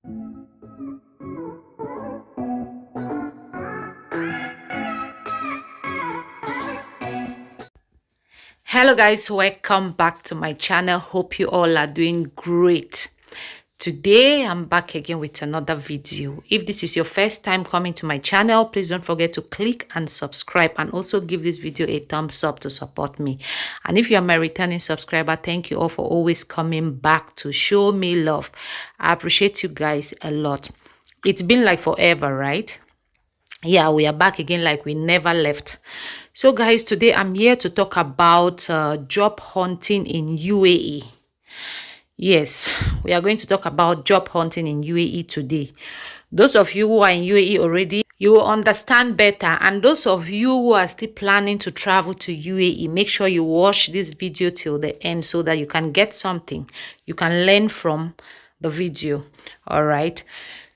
Hello guys, welcome back to my channel. Hope you all are doing great. Today I'm back again with another video. If this is your first time coming to my channel, please don't forget to click and subscribe, and also give this video a thumbs up to support me. And if you are my returning subscriber, thank you all for always coming back to show me love. I appreciate you guys a lot. It's been like forever, right? Yeah, we are back again like we never left. So guys, today I'm here to talk about job hunting in UAE. Yes, we are going to talk about job hunting in UAE today. Those of you who are in UAE already, you will understand better. And those of you who are still planning to travel to UAE, make sure you watch this video till the end so that you can get something you can learn from the video. All right.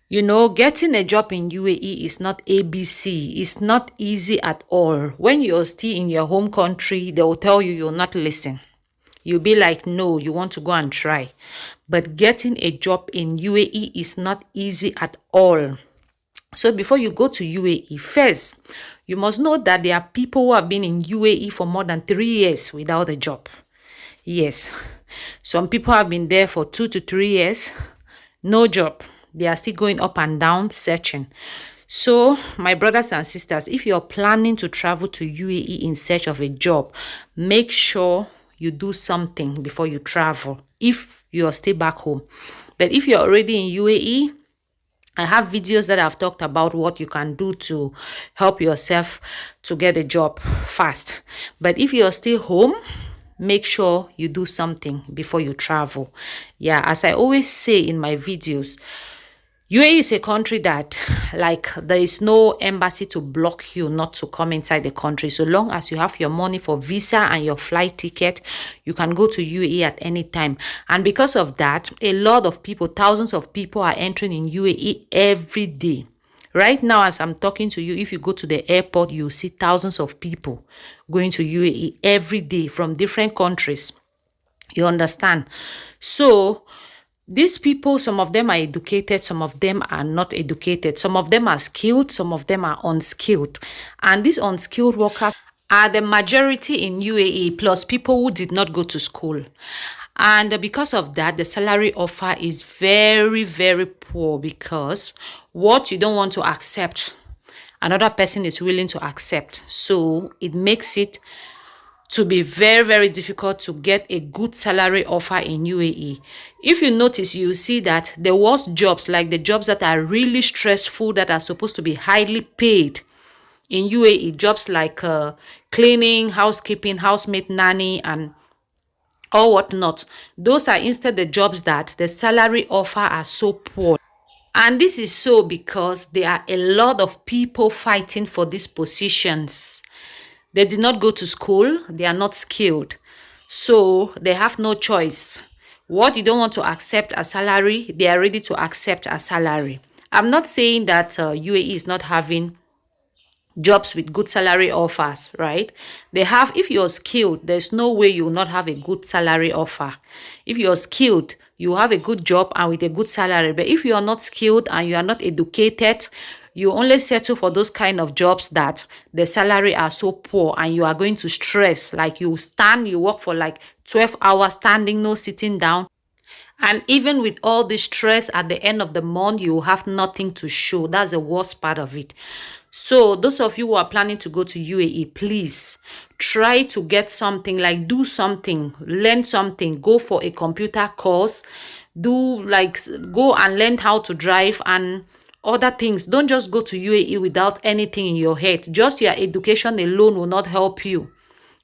You know, getting a job in UAE is not ABC. It's not easy at all. When you're still in your home country, they will tell you you'll not listen. You'll be like, no, you want to go and try. But getting a job in UAE is not easy at all. So before you go to UAE, first, you must know that there are people who have been in UAE for more than 3 years without a job. Yes, some people have been there for 2 to 3 years, no job. They are still going up and down searching. So my brothers and sisters, if you're planning to travel to UAE in search of a job, make sure you do something before you travel if you're still back home. But if you're already in UAE, I have videos that I've talked about what you can do to help yourself to get a job fast. But if you're still home, make sure you do something before you travel. Yeah, as I always say in my videos, UAE is a country that, like, there is no embassy to block you not to come inside the country. So long as you have your money for visa and your flight ticket, you can go to UAE at any time. And because of that, a lot of people, thousands of people are entering in UAE every day. Right now, as I'm talking to you, if you go to the airport, you see thousands of people going to UAE every day from different countries. You understand? So these people, some of them are educated, some of them are not educated. Some of them are skilled, some of them are unskilled. And these unskilled workers are the majority in UAE, plus people who did not go to school. And because of that, the salary offer is very, very poor, because what you don't want to accept, another person is willing to accept. So it makes it to be very, very difficult to get a good salary offer in UAE. If you notice, you see that the worst jobs, like the jobs that are really stressful, that are supposed to be highly paid in UAE, jobs like cleaning, housekeeping, housemaid, nanny, and all whatnot, those are instead the jobs that the salary offer are so poor. And this is so because there are a lot of people fighting for these positions. They did not go to school. They are not skilled. So they have no choice. What you don't want to accept as salary, they are ready to accept as salary. I'm not saying that UAE is not having jobs with good salary offers, right? They have. If you're skilled, there's no way you will not have a good salary offer. If you're skilled, you have a good job and with a good salary. But if you are not skilled and you are not educated, you only settle for those kind of jobs that the salary are so poor, and you are going to stress. Like, you stand, you work for like 12 hours standing, no sitting down. And even with all the stress, at the end of the month, you have nothing to show. That's the worst part of it. So those of you who are planning to go to UAE, please try to get something, like do something, learn something, go for a computer course, go and learn how to drive and other things. Don't just go to UAE without anything in your head. Just your education alone will not help you.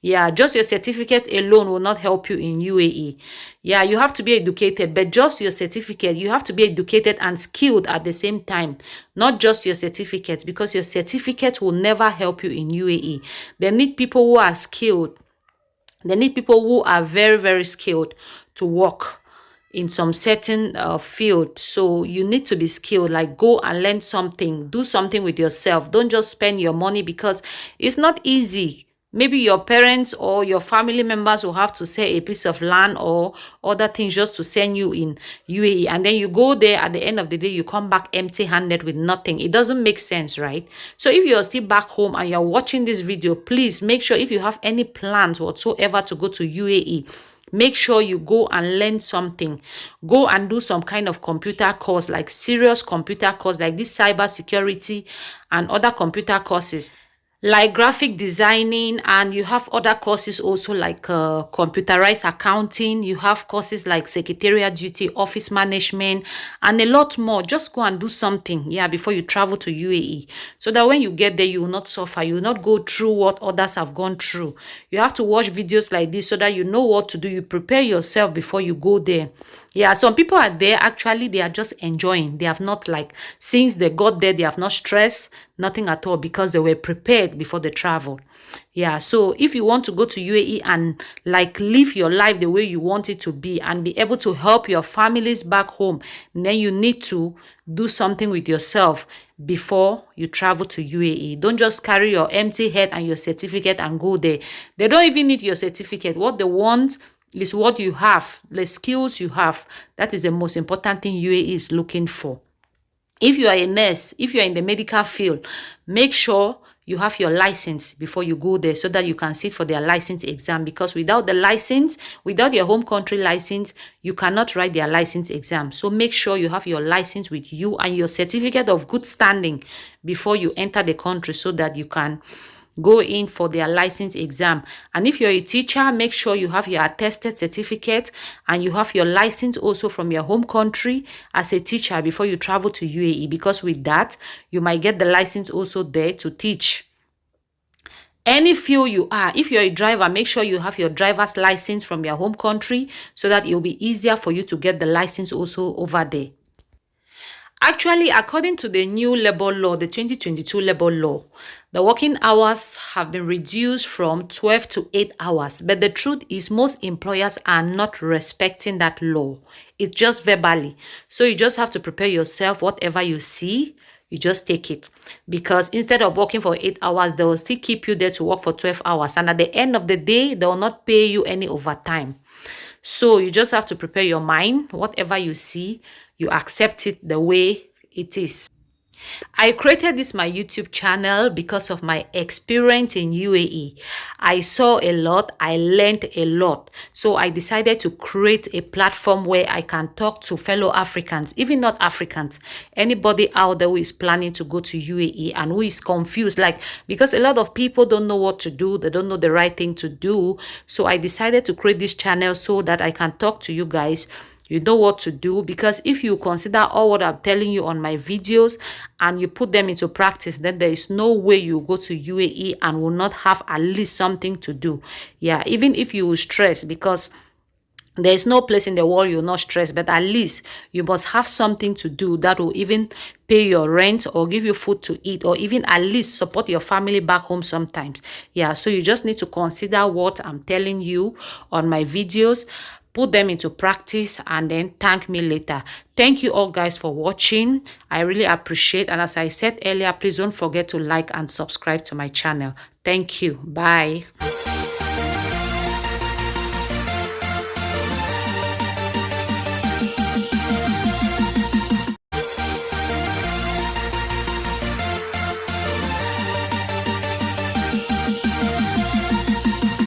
Yeah, just your certificate alone will not help you in UAE. Yeah, you have to be educated, but just your certificate, you have to be educated and skilled at the same time. Not just your certificate, because your certificate will never help you in UAE. They need people who are skilled. They need people who are very, very skilled to work in some certain field. So you need to be skilled. Like, go and learn something, do something with yourself. Don't just spend your money, because it's not easy. maybe your parents or your family members will have to sell a piece of land or other things just to send you in UAE, and then you go there, at the end of the day you come back empty-handed with nothing. It doesn't make sense, right? So if you're still back home and you're watching this video, please make sure, if you have any plans whatsoever to go to UAE, make sure you go and learn something. Go and do some kind of computer course, like serious computer course, like this cyber security and other computer courses, like graphic designing. And you have other courses also, like computerized accounting. You have courses like secretarial duty, office management, and a lot more. Just go and do something, yeah, before you travel to UAE, so that when you get there, you will not suffer, you will not go through what others have gone through. You have to watch videos like this so that you know what to do. You prepare yourself before you go there. Yeah, some people are there, actually they are just enjoying. They have not, like, since they got there, they have not stressed, nothing at all, because they were prepared before they traveled. Yeah, so if you want to go to UAE and like live your life the way you want it to be and be able to help your families back home, then you need to do something with yourself before you travel to UAE. Don't just carry your empty head and your certificate and go there. They don't even need your certificate. What they want is what you have, the skills you have. That is the most important thing UAE is looking for. If you are a nurse, if you are in the medical field, make sure you have your license before you go there, so that you can sit for their license exam. Because without the license, without your home country license, you cannot write their license exam. So make sure you have your license with you and your certificate of good standing before you enter the country, so that you can go in for their license exam. And if you're a teacher, make sure you have your attested certificate and you have your license also from your home country as a teacher before you travel to UAE, because with that you might get the license also there to teach. Any field you are, if you're a driver, make sure you have your driver's license from your home country, so that it'll be easier for you to get the license also over there. Actually, according to the new labor law, the 2022 labor law, the working hours have been reduced from 12 to 8 hours. But the truth is, most employers are not respecting that law. It's just verbally. So you just have to prepare yourself. Whatever you see, you just take it. Because instead of working for 8 hours, they will still keep you there to work for 12 hours. And at the end of the day, they will not pay you any overtime. So you just have to prepare your mind. Whatever you see, you accept it the way it is. I created this my YouTube channel because of my experience in UAE. I saw a lot, I learned a lot. So I decided to create a platform where I can talk to fellow Africans, even not Africans, anybody out there who is planning to go to UAE and who is confused, like, because a lot of people don't know what to do, they don't know the right thing to do. So I decided to create this channel so that I can talk to you guys. You know what to do, because if you consider all what I'm telling you on my videos and you put them into practice, then there is no way you go to UAE and will not have at least something to do. Yeah, even if you stress, because there is no place in the world you'll not stress, but at least you must have something to do that will even pay your rent or give you food to eat, or even at least support your family back home sometimes. Yeah, so you just need to consider what I'm telling you on my videos, put them into practice, and then thank me later. Thank you all guys for watching. I really appreciate, and as I said earlier, please don't forget to like and subscribe to my channel. Thank you. Bye.